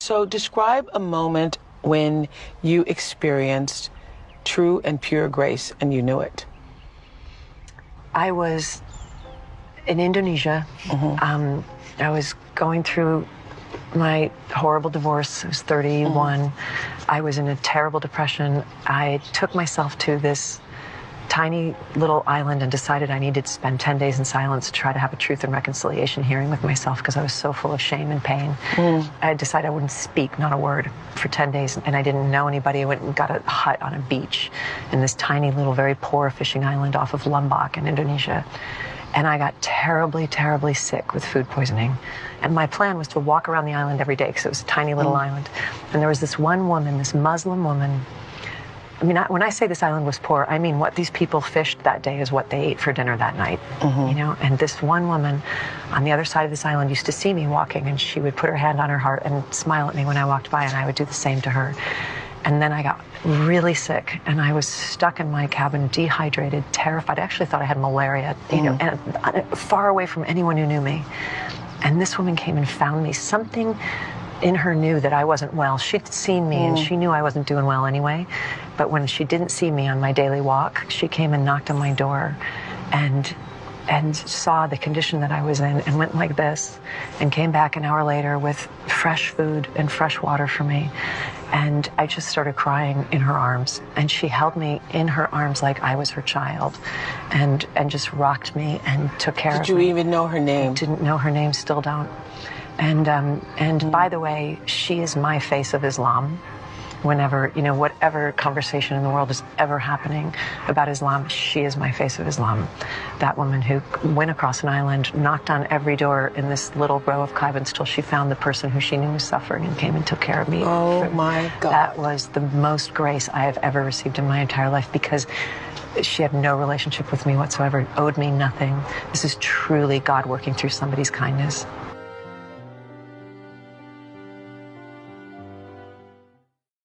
So describe a moment when you experienced true and pure grace and you knew it. I was in Indonesia. I was going through my horrible divorce. I was 31. I was in a terrible depression. I took myself to this tiny little island and decided I needed to spend 10 days in silence to try to have a truth and reconciliation hearing with myself because I was so full of shame and pain. I decided I wouldn't speak, not a word, for 10 days, and I didn't know anybody. I went and got a hut on a beach in this tiny little, very poor fishing island off of Lombok in Indonesia. And I got terribly, terribly sick with food poisoning. And my plan was to walk around the island every day because it was a tiny little island. And there was this one woman, this Muslim woman. I mean, when I say this island was poor, I mean what these people fished that day is what they ate for dinner that night, you know? And this one woman on the other side of this island used to see me walking, and she would put her hand on her heart and smile at me when I walked by, and I would do the same to her. And then I got really sick, and I was stuck in my cabin, dehydrated, terrified. I actually thought I had malaria, you know, and far away from anyone who knew me. And this woman came and found me. Something in her knew that I wasn't well. She'd seen me, and she knew I wasn't doing well anyway. But when she didn't see me on my daily walk, she came and knocked on my door and saw the condition that I was in and went like this and came back an hour later with fresh food and fresh water for me. And I just started crying in her arms, and she held me in her arms like I was her child and just rocked me and took care of me. Did you even know her name? I didn't know her name, still don't. And by the way, she is my face of Islam. Whenever, you know, whatever conversation in the world is ever happening about Islam, she is my face of Islam. That woman who went across an island, knocked on every door in this little row of cabins till she found the person who she knew was suffering and came and took care of me. Oh my God. That was the most grace I have ever received in my entire life, because she had no relationship with me whatsoever, owed me nothing. This is truly God working through somebody's kindness.